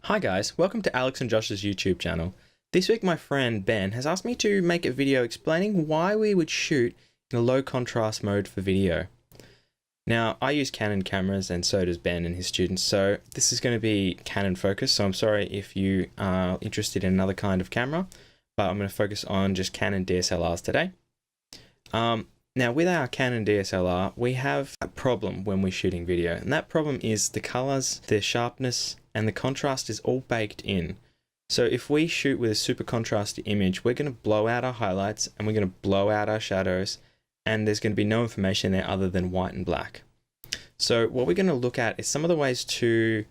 Hi guys, welcome to Alex and Josh's YouTube channel. This week my friend Ben has asked me to make a video explaining why we would shoot in a low contrast mode for video. Now I use Canon cameras and so does Ben and his students, so this is going to be Canon focused, so I'm sorry if you are interested in another kind of camera, but I'm going to focus on just Canon DSLRs today. Now with our Canon DSLR we have a problem when we're shooting video, and that problem is the colors, the sharpness, and the contrast is all baked in. So if we shoot with a super contrasty image, we're going to blow out our highlights and we're going to blow out our shadows, and there's going to be no information there other than white and black. So what we're going to look at is some of the ways to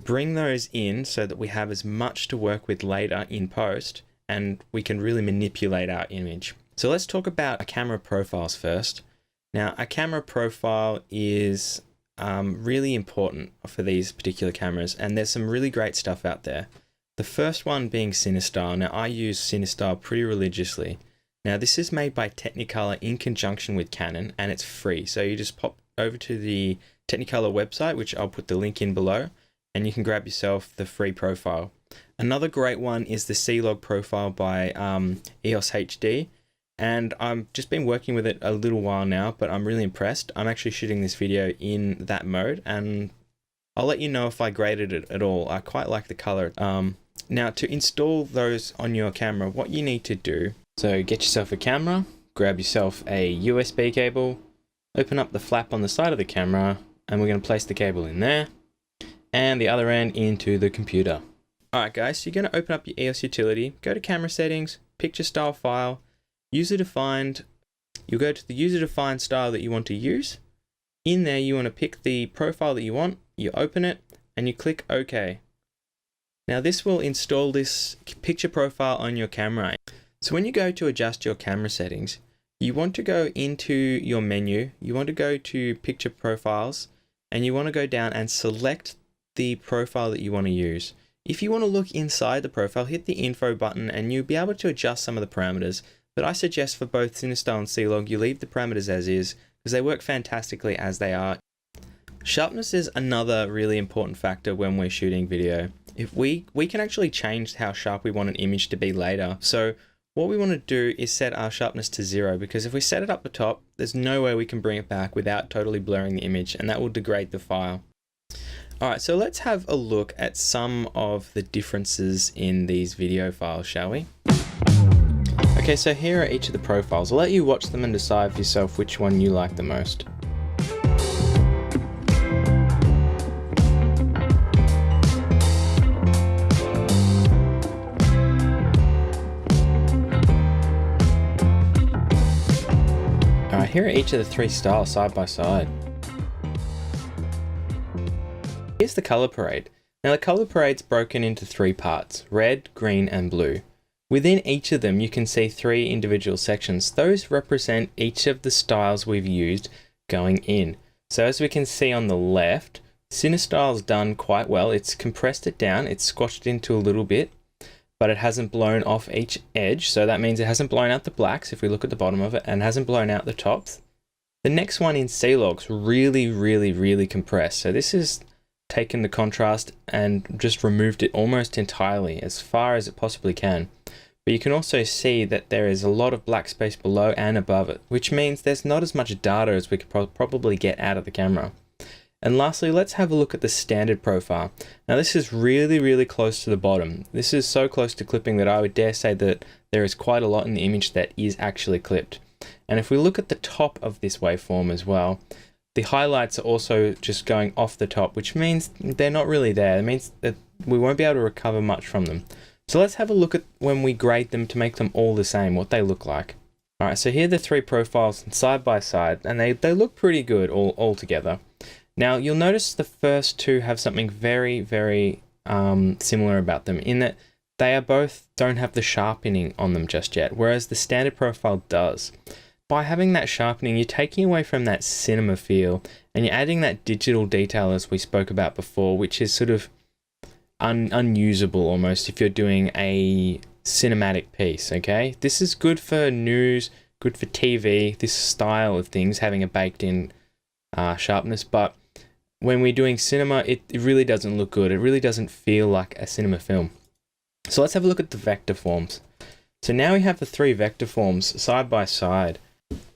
bring those in so that we have as much to work with later in post and we can really manipulate our image. So let's talk about a camera profiles first. Now a camera profile is really important for these particular cameras, and there's some really great stuff out there. The first one being CineStyle. Now I use CineStyle pretty religiously. Now this is made by Technicolor in conjunction with Canon, and it's free. So you just pop over to the Technicolor website, which I'll put the link in below, and you can grab yourself the free profile. Another great one is the C-Log profile by EOS HD. And I've just been working with it a little while now, but I'm really impressed. I'm actually shooting this video in that mode, and I'll let you know if I graded it at all. I quite like the color. Now to install those on your camera, what you need to do, so get yourself a camera, grab yourself a USB cable, open up the flap on the side of the camera, and we're going to place the cable in there, and the other end into the computer. Alright guys, so you're going to open up your EOS utility, go to camera settings, picture style file, user defined. You'll go to the user defined style that you want to use. In there you want to pick the profile that you want, you open it, and you click OK. Now this will install this picture profile on your camera. So when you go to adjust your camera settings, you want to go into your menu, you want to go to picture profiles, and you want to go down and select the profile that you want to use. If you want to look inside the profile, hit the info button and you'll be able to adjust some of the parameters. But I suggest for both CineStyle and C-Log, you leave the parameters as is, because they work fantastically as they are. Sharpness is another really important factor when we're shooting video. If we can actually change how sharp we want an image to be later. So what we want to do is set our sharpness to 0, because if we set it up the top, there's no way we can bring it back without totally blurring the image, and that will degrade the file. Alright, so let's have a look at some of the differences in these video files, shall we? Okay, so here are each of the profiles. I'll let you watch them and decide for yourself which one you like the most. Alright, here are each of the three styles side by side. Here's the color parade. Now the color parade's broken into three parts: red, green, and blue. Within each of them, you can see three individual sections. Those represent each of the styles we've used going in. So as we can see on the left, CineStyle's done quite well. It's compressed it down, it's squashed it into a little bit, but it hasn't blown off each edge. So that means it hasn't blown out the blacks if we look at the bottom of it, and hasn't blown out the tops. The next one in C-Log's really compressed. So this is taken the contrast and just removed it almost entirely, as far as it possibly can. But you can also see that there is a lot of black space below and above it, which means there's not as much data as we could probably get out of the camera. And lastly, let's have a look at the standard profile. Now this is really close to the bottom. This is so close to clipping that I would dare say that there is quite a lot in the image that is actually clipped. And if we look at the top of this waveform as well, the highlights are also just going off the top, which means they're not really there. It means that we won't be able to recover much from them. So let's have a look at when we grade them to make them all the same, what they look like. Alright, so here are the three profiles side by side, and they look pretty good all together. Now you'll notice the first two have something very similar about them, in that they are both don't have the sharpening on them just yet, whereas the standard profile does. By having that sharpening, you're taking away from that cinema feel, and you're adding that digital detail as we spoke about before, which is sort of unusable almost if you're doing a cinematic piece. Okay, this is good for news, good for TV, this style of things having a baked in sharpness, but when we're doing cinema, it really doesn't look good. It really doesn't feel like a cinema film. So let's have a look at the vector forms. So now we have the 3 vector forms side by side,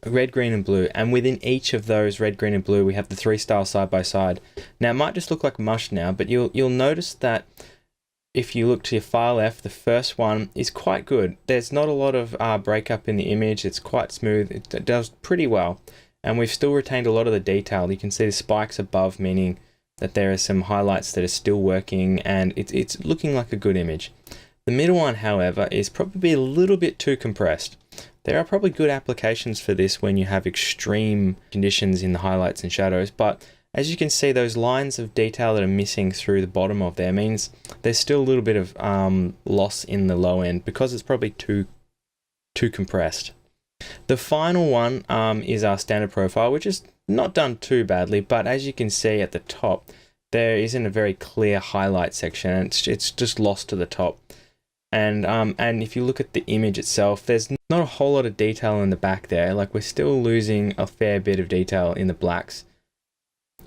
red, green, and blue. And within each of those red, green, and blue, we have the 3 styles side by side. Now it might just look like mush now, but you'll notice that if you look to your file F, the first one is quite good. There's not a lot of breakup in the image. It's quite smooth. It does pretty well. And we've still retained a lot of the detail. You can see the spikes above, meaning that there are some highlights that are still working, and it's looking like a good image. The middle one, however, is probably a little bit too compressed. There are probably good applications for this when you have extreme conditions in the highlights and shadows, but as you can see, those lines of detail that are missing through the bottom of there means there's still a little bit of loss in the low end because it's probably too compressed. The final one is our standard profile, which is not done too badly, but as you can see at the top, there isn't a very clear highlight section. It's just lost to the top. And if you look at the image itself, there's not a whole lot of detail in the back there. Like, we're still losing a fair bit of detail in the blacks.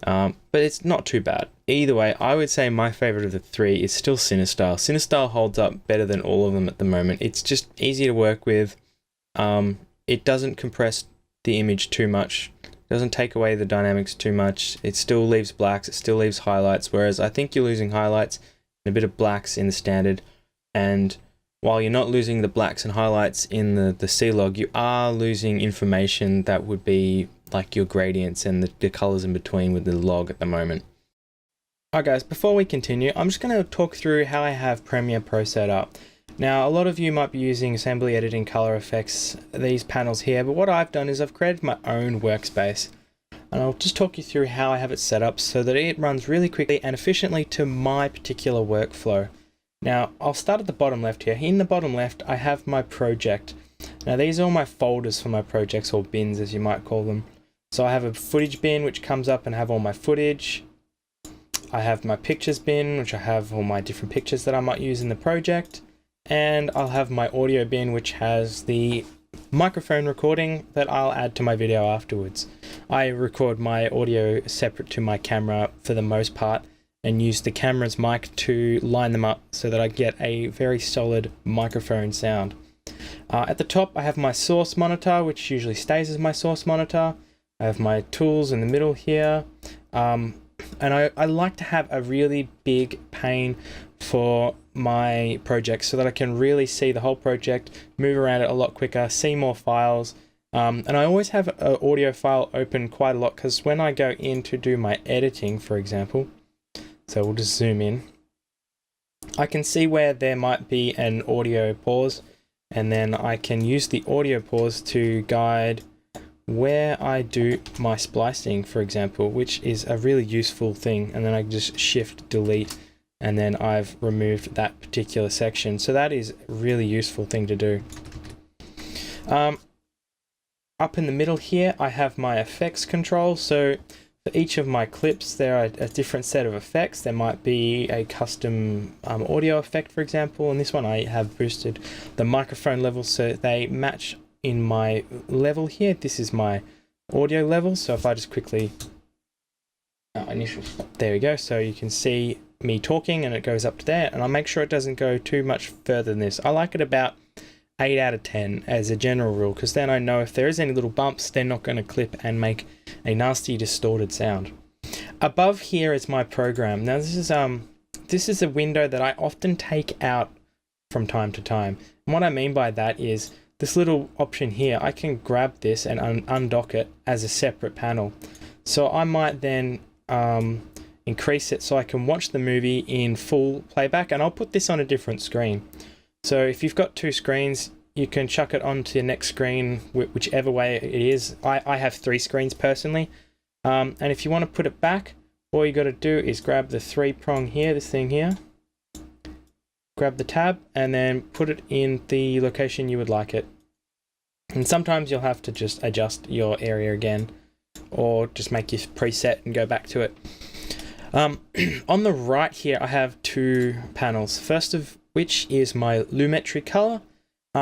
But it's not too bad. Either way, I would say my favorite of the 3 is still CineStyle. CineStyle holds up better than all of them at the moment. It's just easy to work with. It doesn't compress the image too much. It doesn't take away the dynamics too much. It still leaves blacks. It still leaves highlights. Whereas I think you're losing highlights and a bit of blacks in the standard. And while you're not losing the blacks and highlights in the C-Log, you are losing information that would be like your gradients and the colors in between with the log at the moment. Alright guys, before we continue, I'm just going to talk through how I have Premiere Pro set up. Now, a lot of you might be using assembly, editing, color effects, these panels here, but what I've done is I've created my own workspace. And I'll just talk you through how I have it set up so that it runs really quickly and efficiently to my particular workflow. Now, I'll start at the bottom left here. In the bottom left, I have my project. Now, these are all my folders for my projects, or bins as you might call them. So I have a footage bin which comes up and have all my footage. I have my pictures bin, which I have all my different pictures that I might use in the project. And I'll have my audio bin, which has the microphone recording that I'll add to my video afterwards. I record my audio separate to my camera for the most part and use the camera's mic to line them up so that I get a very solid microphone sound. At the top, I have my source monitor, which usually stays as my source monitor. I have my tools in the middle here. And I like to have a really big pane for my project so that I can really see the whole project, move around it a lot quicker, see more files. And I always have an audio file open quite a lot because when I go in to do my editing, for example, so we'll just zoom in, I can see where there might be an audio pause, and then I can use the audio pause to guide where I do my splicing, for example, which is a really useful thing. And then I just shift delete, and then I've removed that particular section. So that is a really useful thing to do. Up in the middle here, I have my effects control. So for each of my clips, there are a different set of effects. There might be a custom audio effect, for example. And this one I have boosted the microphone level so they match in my level here. This is my audio level. So if I just quickly there we go. So you can see me talking and it goes up to there, and I'll make sure it doesn't go too much further than this. I like it about 8 out of 10 as a general rule, because then I know if there is any little bumps, they're not going to clip and make a nasty distorted sound. Above here is my program. Now this is a window that I often take out from time to time. And what I mean by that is this little option here, I can grab this and undock it as a separate panel. So I might then increase it so I can watch the movie in full playback, and I'll put this on a different screen. So if you've got 2 screens, you can chuck it onto your next screen, whichever way it is. I have 3 screens personally. And if you want to put it back, all you got to do is grab the 3-prong here, this thing here, grab the tab, and then put it in the location you would like it. And sometimes you'll have to just adjust your area again, or just make your preset and go back to it. On the right here, I have 2 panels. First of which is my lumetri color.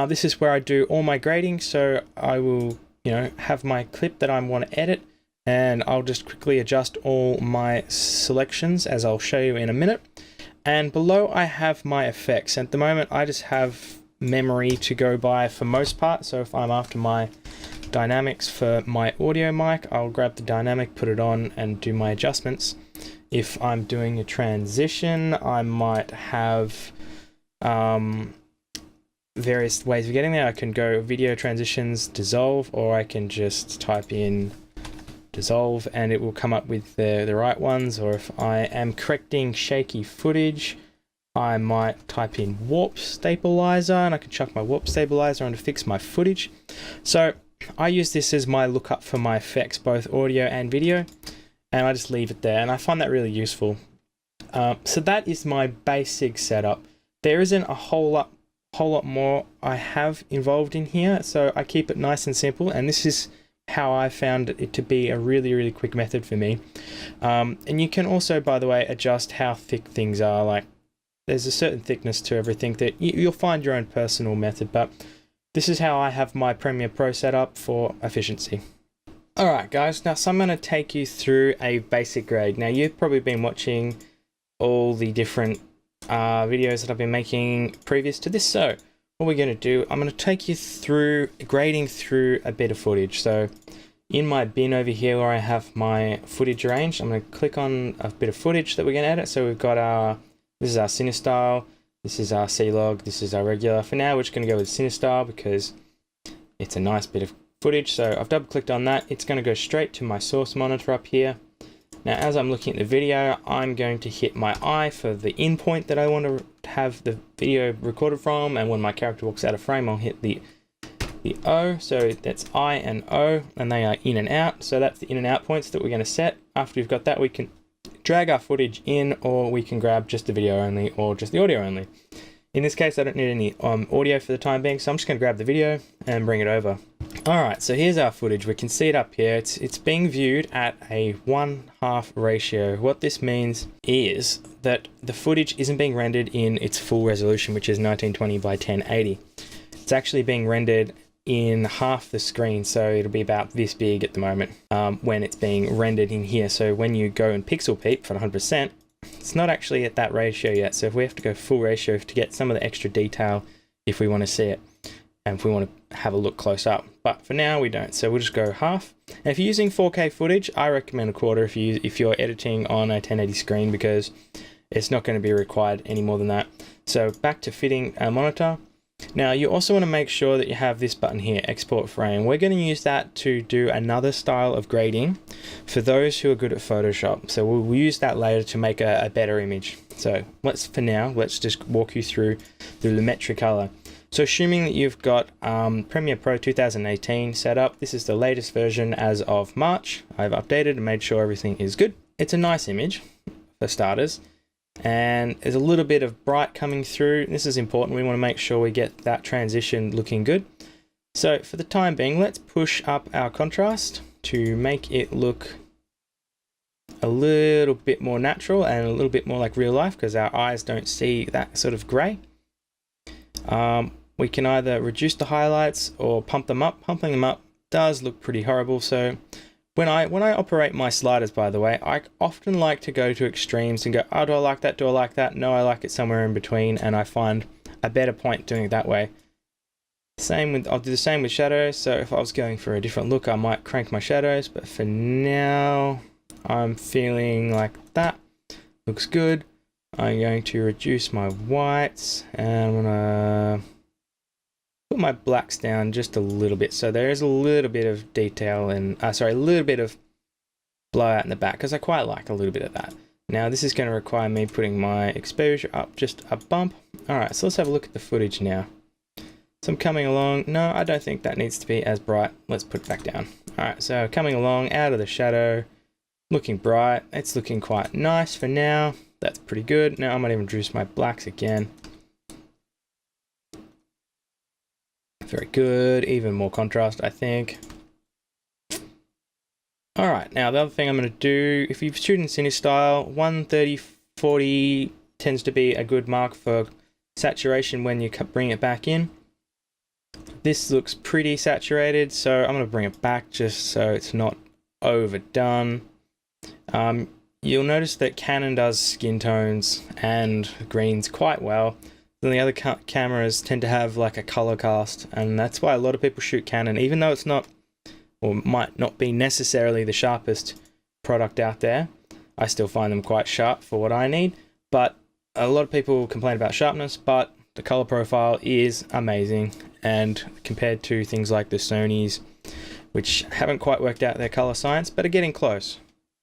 This is where I do all my grading. So I will, have my clip that I want to edit, and I'll just quickly adjust all my selections as I'll show you in a minute. And below I have my effects. At the moment I just have memory to go by for most part, so if I'm after my dynamics for my audio mic, I'll grab the dynamic, put it on and do my adjustments. If I'm doing a transition, I might have various ways of getting there. I can go video transitions, dissolve, or I can just type in dissolve and it will come up with the right ones. Or if I am correcting shaky footage, I might type in warp stabilizer and I can chuck my warp stabilizer on to fix my footage. So I use this as my lookup for my effects, both audio and video, and I just leave it there, and I find that really useful. So that is my basic setup. There isn't a whole lot more I have involved in here, so I keep it nice and simple, and this is how I found it to be a really quick method for me. And you can also, by the way, adjust how thick things are. Like, there's a certain thickness to everything that you'll find your own personal method, but this is how I have my Premiere Pro set up for efficiency. Alright guys, now so I'm going to take you through a basic grade. Now you've probably been watching all the different videos that I've been making previous to this, so what we're going to do, I'm going to take you through grading through a bit of footage. So in my bin over here where I have my footage arranged, I'm going to click on a bit of footage that we're going to edit. So we've got this is our CineStyle, this is our C-Log, this is our regular. For now we're just going to go with CineStyle because it's a nice bit of footage. So I've double clicked on that. It's going to go straight to my source monitor up here. Now as I'm looking at the video, I'm going to hit my I for the in point that I want to have the video recorded from, and when my character walks out of frame I'll hit the O. So that's I and O, and they are in and out. So that's the in and out points that we're going to set. After we've got that, we can drag our footage in, or we can grab just the video only or just the audio only. In this case I don't need any audio for the time being, so I'm just going to grab the video and bring it over. Alright, so here's our footage. We can see it up here. It's being viewed at a 1/2 ratio. What this means is that the footage isn't being rendered in its full resolution, which is 1920 by 1080. It's actually being rendered in half the screen, so it'll be about this big at the moment when it's being rendered in here. So when you go and pixel peep for 100%, it's not actually at that ratio yet. So if we have to go full ratio to get some of the extra detail if we want to see it and if we want to have a look close up, but for now we don't, so we'll just go half. And if you're using 4K footage, I recommend 1/4 if you're editing on a 1080 screen, because it's not going to be required any more than that. So back to fitting a monitor. Now you also want to make sure that you have this button here, export frame. We're going to use that to do another style of grading for those who are good at Photoshop. So we'll use that later to make a better image. So for now, let's just walk you through the Lumetri color. So assuming that you've got Premiere Pro 2018 set up, this is the latest version as of March. I've updated and made sure everything is good. It's a nice image for starters. And there's a little bit of bright coming through. This is important. We want to make sure we get that transition looking good. So for the time being, let's push up our contrast to make it look a little bit more natural and a little bit more like real life, because our eyes don't see that sort of gray. We can either reduce the highlights or pump them up. Pumping them up does look pretty horrible. So when I operate my sliders, by the way, I often like to go to extremes and go, oh, do I like that? Do I like that? No, I like it somewhere in between, and I find a better point doing it that way. I'll do the same with shadows. So if I was going for a different look, I might crank my shadows, but for now, I'm feeling like that looks good. I'm going to reduce my whites, and I'm gonna put my blacks down just a little bit, so there is a little bit of detail and a little bit of blowout in the back, because I quite like a little bit of that. Now this is going to require me putting my exposure up just a bump. Alright, so let's have a look at the footage now. So I'm coming along. No, I don't think that needs to be as bright. Let's put it back down. Alright, so coming along out of the shadow, looking bright. It's looking quite nice for now. That's pretty good. Now I might even reduce my blacks again. Very good, even more contrast, I think. Alright, now the other thing I'm going to do, if you've shooting CineStyle, 1:30:40 tends to be a good mark for saturation when you bring it back in. This looks pretty saturated, so I'm going to bring it back just so it's not overdone. You'll notice that Canon does skin tones and greens quite well. Then the other cameras tend to have like a color cast, and that's why a lot of people shoot Canon, even though it's not, or might not be necessarily the sharpest product out there. I still find them quite sharp for what I need, but a lot of people complain about sharpness, but the color profile is amazing, and compared to things like the Sonys, which haven't quite worked out their color science, but are getting close.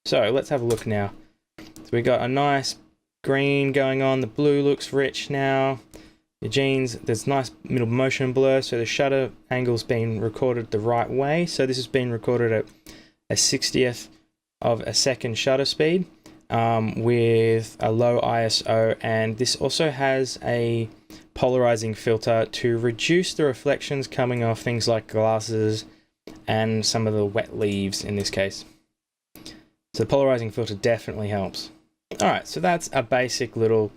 So let's have a look now. So we got a nice green going on, the blue looks rich now. The jeans, there's nice middle motion blur, so the shutter angle's been recorded the right way. So this has been recorded at a 60th of a second shutter speed with a low ISO, and this also has a polarizing filter to reduce the reflections coming off things like glasses and some of the wet leaves in this case. So the polarizing filter definitely helps. Alright, so that's a basic little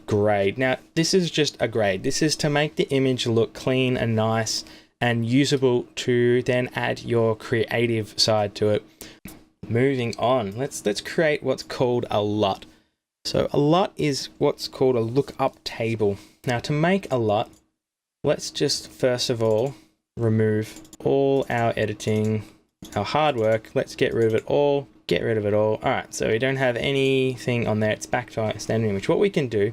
grade. Now, this is just a grade. This is to make the image look clean and nice and usable to then add your creative side to it. Moving on, let's create what's called a LUT. So a LUT is what's called a lookup table. Now, to make a LUT, let's just first of all remove all our editing, our hard work. Let's get rid of it all. Get rid of it all. All right, so we don't have anything on there. It's back to our standard image. What we can do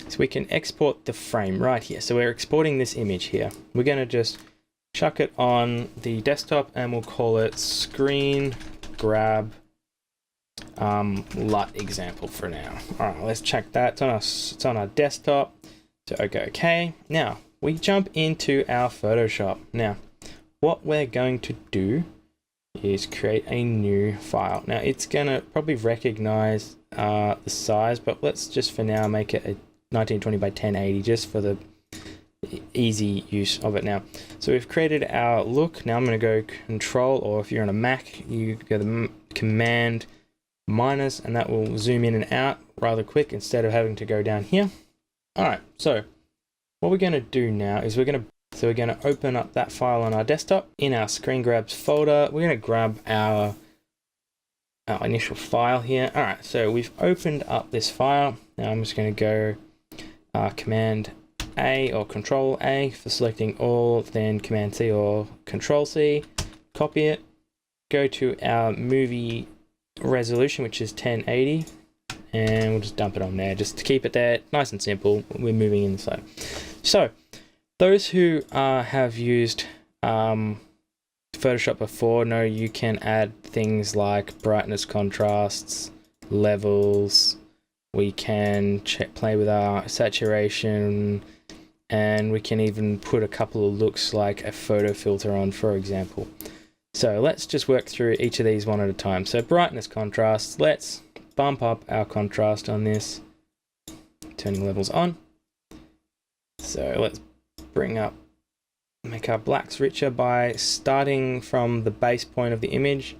is we can export the frame right here. So we're exporting this image here. We're going to just chuck it on the desktop, and we'll call it screen grab LUT example for now. All right, let's check that. It's on our desktop. So okay. Now we jump into our Photoshop. Now, what we're going to do is create a new file. Now it's gonna probably recognize the size, but let's just for now make it a 1920 by 1080 just for the easy use of it now. So we've created our look. Now I'm going to go Control, or if you're on a Mac, you go the Command minus, and that will zoom in and out rather quick instead of having to go down here. All right, so what we're going to do now is we're going to open up that file on our desktop. In our screen grabs folder, we're going to grab our initial file here. All right, so we've opened up this file. Now I'm just going to go Command A or Control A for selecting all, then Command C or Control C, copy it, go to our movie resolution, which is 1080, and we'll just dump it on there just to keep it there, nice and simple. We're moving inside. So those who have used Photoshop before know you can add things like brightness, contrasts, levels. We can play with our saturation, and we can even put a couple of looks like a photo filter on, for example. So let's just work through each of these one at a time. So brightness, contrast, let's bump up our contrast on this, turning levels on. So let's make our blacks richer by starting from the base point of the image.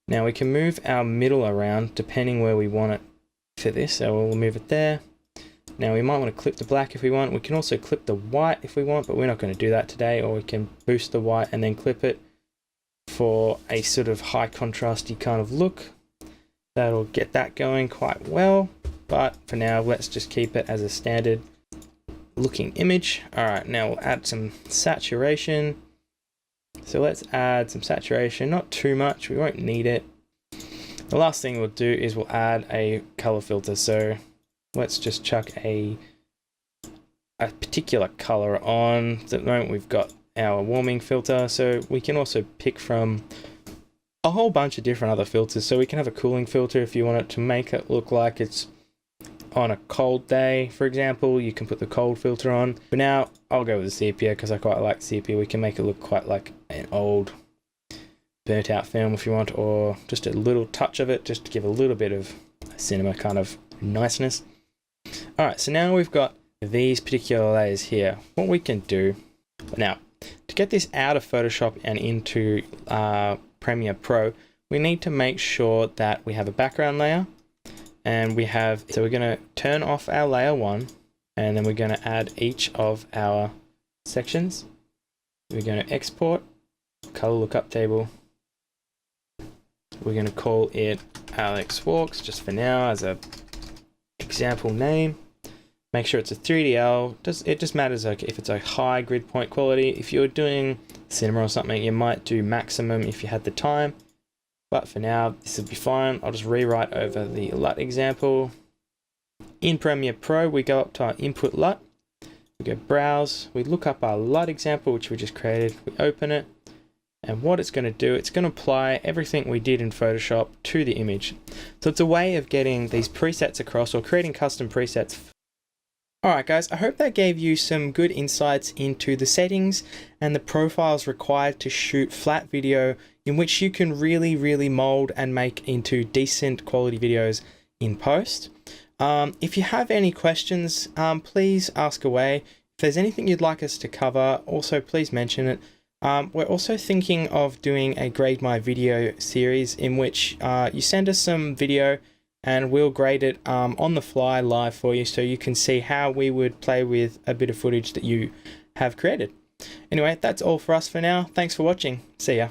Now we can move our middle around depending where we want it for this, so we'll move it there. Now we might want to clip the black if we want. We can also clip the white if we want, but we're not going to do that today. Or we can boost the white and then clip it for a sort of high contrasty kind of look. That'll get that going quite well, but for now let's just keep it as a standard looking image. All right, now we'll add some saturation. So let's add some saturation, not too much, we won't need it. The last thing we'll do is we'll add a color filter. So let's just chuck a particular color on. So at the moment we've got our warming filter, so we can also pick from a whole bunch of different other filters. So we can have a cooling filter if you want it to make it look like it's on a cold day, for example. You can put the cold filter on. For now, I'll go with the sepia because I quite like sepia. We can make it look quite like an old burnt out film if you want, or just a little touch of it just to give a little bit of cinema kind of niceness. All right, so now we've got these particular layers here. What we can do now to get this out of Photoshop and into Premiere Pro, we need to make sure that we have a background layer, and so we're going to turn off our layer 1, and then we're going to add each of our sections. We're going to export color lookup table, We're going to call it Alex Walks just for now as a example name. Make sure it's a 3DL. It just matters like if it's a high grid point quality. If you're doing cinema or something, you might do maximum if you had the time. But for now, this will be fine. I'll just rewrite over the LUT example. In Premiere Pro, we go up to our input LUT. We go browse. We look up our LUT example, which we just created. We open it. And what it's going to do, it's going to apply everything we did in Photoshop to the image. So it's a way of getting these presets across or creating custom presets. Alright guys, I hope that gave you some good insights into the settings and the profiles required to shoot flat video in which you can really mold and make into decent quality videos in post. If you have any questions, please ask away. If there's anything you'd like us to cover, also please mention it. We're also thinking of doing a Grade My Video series in which you send us some video and we'll grade it on the fly live for you so you can see how we would play with a bit of footage that you have created. Anyway, that's all for us for now. Thanks for watching. See ya.